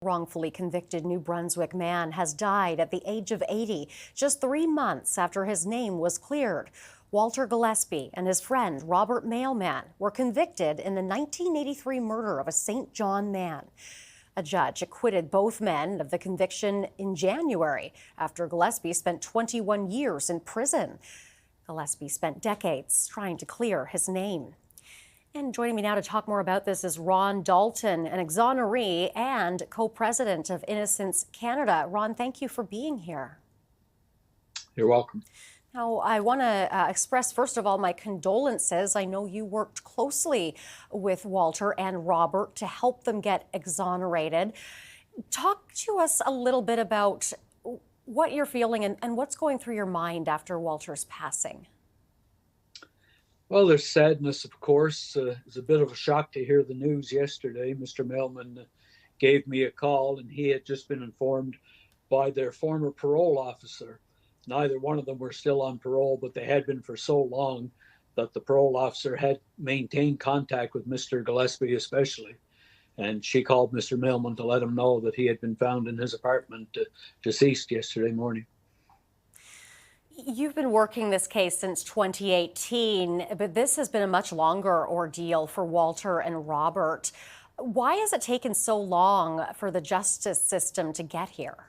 wrongfully convicted New Brunswick man has died at the age of 80, just 3 months after his name was cleared. Walter Gillespie and his friend Robert Mailman were convicted in the 1983 murder of a St. John man. A judge acquitted both men of the conviction in January after Gillespie spent 21 years in prison. Gillespie spent decades trying to clear his name. And joining me now to talk more about this is Ron Dalton, an exoneree and co-president of Innocence Canada. Ron, thank you for being here. You're welcome. Now, I want to express, first of all, my condolences. I know you worked closely with Walter and Robert to help them get exonerated. Talk to us a little bit about what you're feeling and what's going through your mind after Walter's passing. Well, there's sadness, of course. It was a bit of a shock to hear the news yesterday. Mr. Mailman gave me a call, and he had just been informed by their former parole officer. Neither one of them were still on parole, but they had been for so long that the parole officer had maintained contact with Mr. Gillespie especially. And she called Mr. Mailman to let him know that he had been found in his apartment deceased yesterday morning. You've been working this case since 2018, but this has been a much longer ordeal for Walter and Robert. Why has it taken so long for the justice system to get here?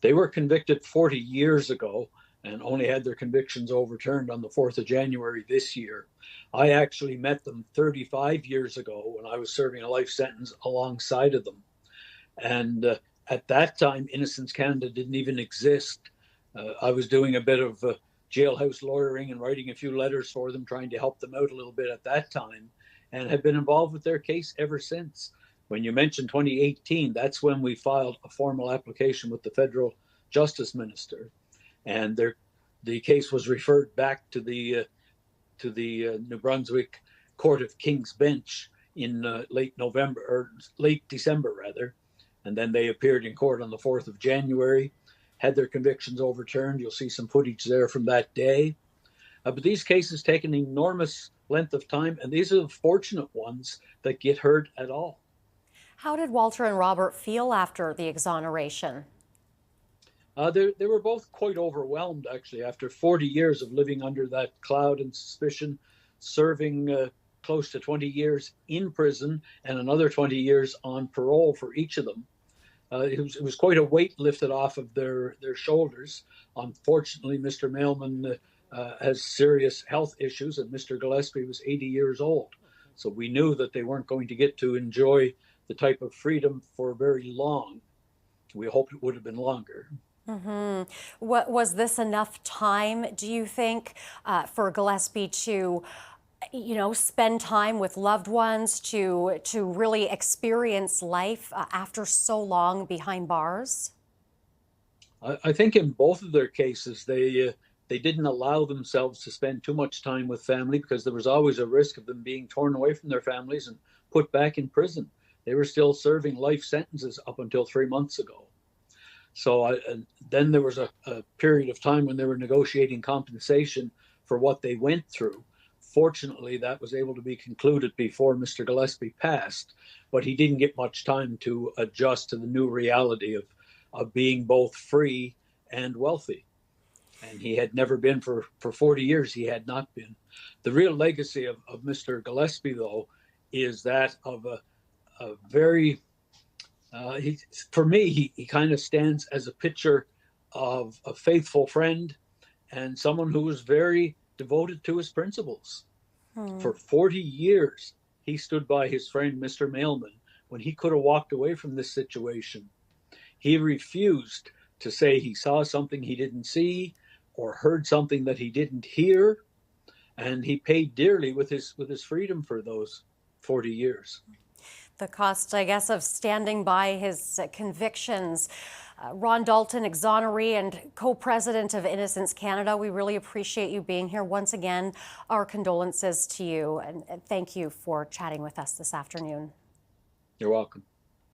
They were convicted 40 years ago and only had their convictions overturned on the 4th of January this year. I actually met them 35 years ago when I was serving a life sentence alongside of them. And at that time, Innocence Canada didn't even exist. I was doing a bit of jailhouse lawyering and writing a few letters for them, trying to help them out a little bit at that time, and have been involved with their case ever since. When you mentioned 2018, that's when we filed a formal application with the federal justice minister, and the case was referred back to the New Brunswick Court of King's Bench in late December rather, and then they appeared in court on the 4th of January. Had their convictions overturned. You'll see some footage there from that day. But these cases take an enormous length of time, and these are the fortunate ones that get heard at all. How did Walter and Robert feel after the exoneration? They were both quite overwhelmed, actually, after 40 years of living under that cloud and suspicion, serving close to 20 years in prison and another 20 years on parole for each of them. It was quite a weight lifted off of their shoulders. Unfortunately, Mr. Mailman has serious health issues, and Mr. Gillespie was 80 years old. So we knew that they weren't going to get to enjoy the type of freedom for very long. We hoped it would have been longer. Mm-hmm. What, was this enough time, do you think, for Gillespie to spend time with loved ones, to really experience life after so long behind bars? I think in both of their cases, they didn't allow themselves to spend too much time with family because there was always a risk of them being torn away from their families and put back in prison. They were still serving life sentences up until 3 months ago. So then there was a period of time when they were negotiating compensation for what they went through. Fortunately, that was able to be concluded before Mr. Gillespie passed, but he didn't get much time to adjust to the new reality of being both free and wealthy. And he had never been for 40 years, he had not been. The real legacy of Mr. Gillespie, though, is that of a very, for me, he kind of stands as a picture of a faithful friend and someone who was very devoted to his principles. For 40 years, he stood by his friend, Mr. Mailman, when he could have walked away from this situation. He refused to say he saw something he didn't see or heard something that he didn't hear, and he paid dearly with his freedom for those 40 years. The cost, I guess, of standing by his convictions. Ron Dalton, exoneree and co-president of Innocence Canada, we really appreciate you being here. Once again, our condolences to you, and thank you for chatting with us this afternoon. You're welcome.